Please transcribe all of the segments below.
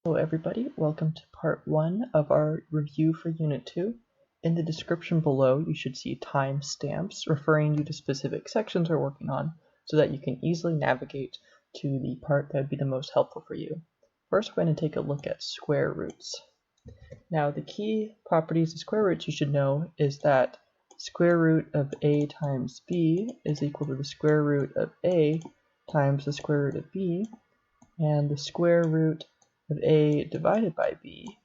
Hello everybody, welcome to part 1 of our review for Unit 2. In the description below you should see timestamps referring you to specific sections we're working on so that you can easily navigate to the part that would be the most helpful for you. First we're going to take a look at square roots. Now the key properties of square roots you should know is that square root of a times b is equal to the square root of a times the square root of b, and the square root of a divided by b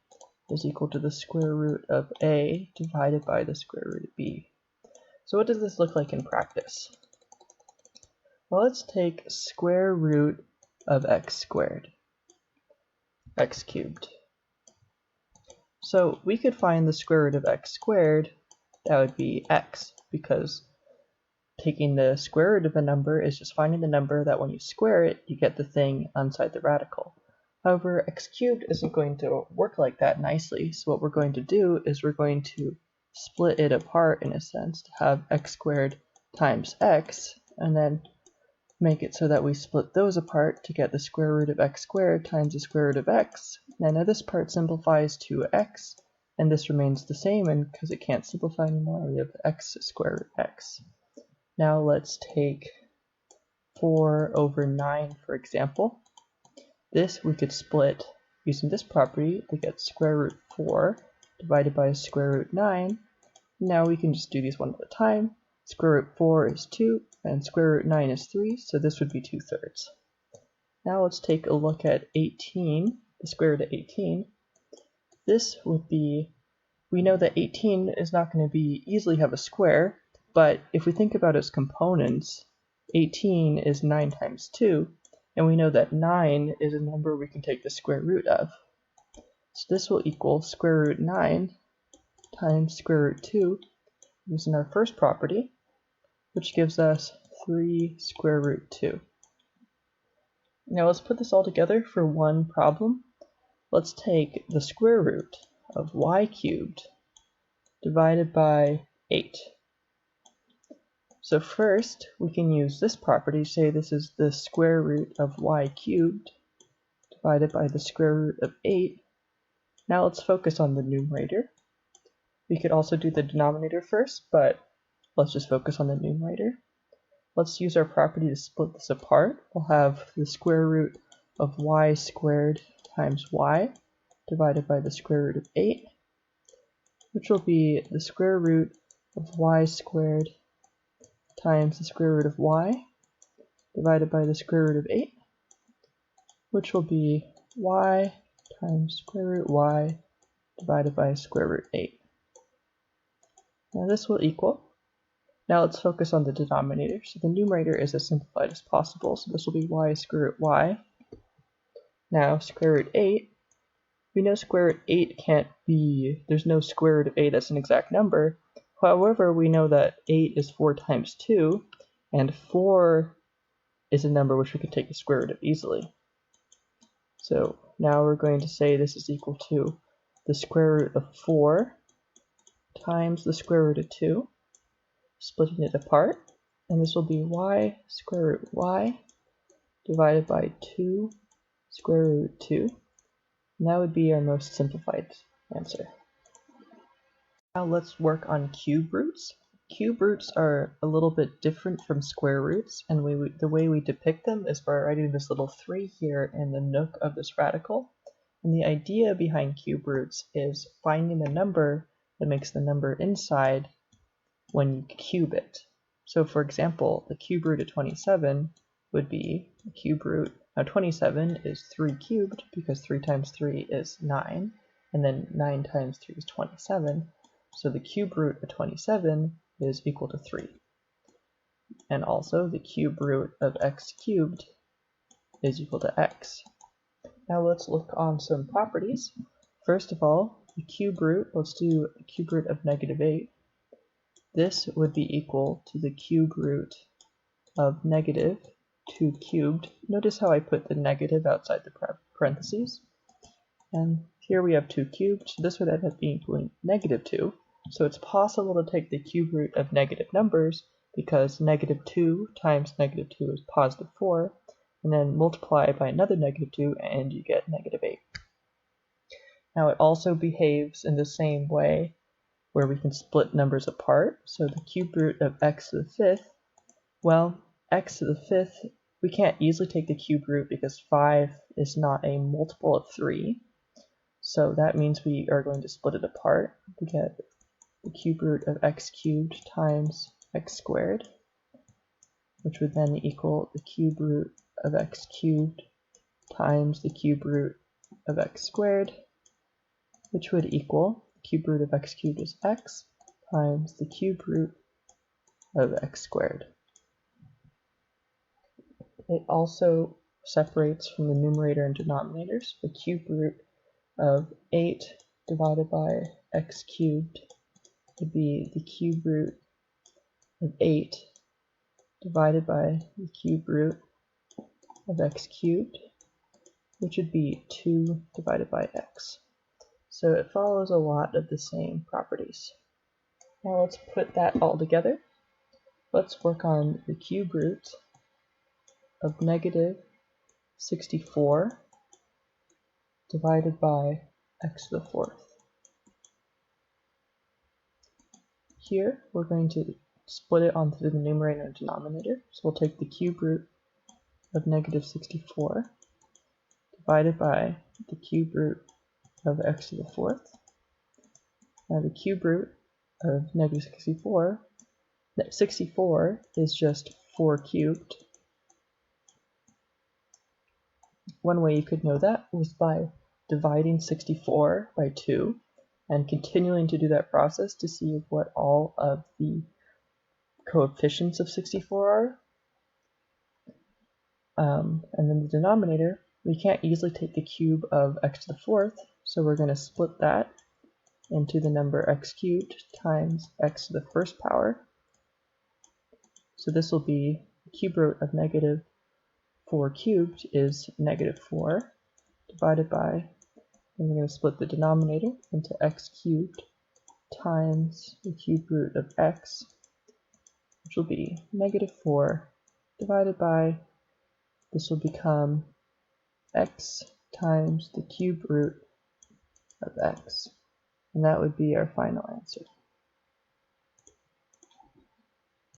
is equal to the square root of a divided by the square root of b. So what does this look like in practice? Well, let's take square root of x squared, x cubed. So we could find the square root of x squared, that would be x, because taking the square root of a number is just finding the number that when you square it, you get the thing inside the radical. However, x cubed isn't going to work like that nicely, so what we're going to do is we're going to split it apart in a sense to have x squared times x, and then make it so that we split those apart to get the square root of x squared times the square root of x. And now this part simplifies to x, and this remains the same, and because it can't simplify anymore, we have x square root x. Now let's take 4 over 9, for example. This we could split using this property to get square root 4 divided by square root 9. Now we can just do these one at a time. Square root 4 is 2 and square root 9 is 3, so this would be 2/3. Now let's take a look at 18, the square root of 18. This would be, we know that 18 is not going to be easily have a square, but if we think about its components, 18 is 9 times 2. And we know that 9 is a number we can take the square root of. So this will equal square root 9 times square root 2 using our first property, which gives us 3 square root 2. Now let's put this all together for one problem. Let's take the square root of y cubed divided by 8. So first, we can use this property to say this is the square root of y cubed divided by the square root of 8. Now let's focus on the numerator. We could also do the denominator first, but let's just focus on the numerator. Let's use our property to split this apart. We'll have the square root of y squared times y divided by the square root of 8, which will be the square root of y squared times the square root of y divided by the square root of 8, which will be y times square root y divided by square root 8. Now this will equal, now let's focus on the denominator. So the numerator is as simplified as possible, so this will be y square root y. Now square root 8, we know square root 8 can't be, there's no square root of 8 that's an exact number. However, we know that 8 is 4 times 2, and 4 is a number which we can take the square root of easily. So now we're going to say this is equal to the square root of 4 times the square root of 2, splitting it apart, and this will be y square root y divided by 2 square root 2. And that would be our most simplified answer. Now let's work on cube roots. Cube roots are a little bit different from square roots, and the way we depict them is by writing this little 3 here in the nook of this radical. And the idea behind cube roots is finding the number that makes the number inside when you cube it. So for example, the cube root of 27 would be the cube root. Now 27 is 3 cubed because 3 times 3 is 9, and then 9 times 3 is 27. So the cube root of 27 is equal to 3. And also the cube root of x cubed is equal to x. Now let's look on some properties. First of all, the cube root, let's do the cube root of -8. This would be equal to the cube root of -2 cubed. Notice how I put the negative outside the parentheses. And here we have 2 cubed, so this would end up being equaling -2. So it's possible to take the cube root of negative numbers because -2 times -2 is +4, and then multiply by another -2 and you get -8. Now it also behaves in the same way where we can split numbers apart. So the cube root of x to the fifth, well, x to the fifth, we can't easily take the cube root because 5 is not a multiple of 3. So that means we are going to split it apart to get the cube root of x cubed times x squared, which would then equal the cube root of x cubed times the cube root of x squared, which would equal the cube root of x cubed is x times the cube root of x squared. It also separates from the numerator and denominators. The cube root of 8 divided by x cubed would be the cube root of 8 divided by the cube root of x cubed, which would be 2 divided by x. So it follows a lot of the same properties. Now let's put that all together. Let's work on the cube root of negative 64 divided by x to the fourth. Here we're going to split it onto the numerator and denominator. So we'll take the cube root of negative 64 divided by the cube root of x to the fourth. Now the cube root of negative 64 is just 4 cubed. One way you could know that was by dividing 64 by 2 and continuing to do that process to see what all of the coefficients of 64 are. And then the denominator, we can't easily take the cube of x to the fourth, so we're going to split that into the number x cubed times x to the first power. So this will be the cube root of negative 4 cubed is negative 4 divided by, and we're going to split the denominator into x cubed times the cube root of x, which will be negative 4 divided by, this will become x times the cube root of x. And that would be our final answer.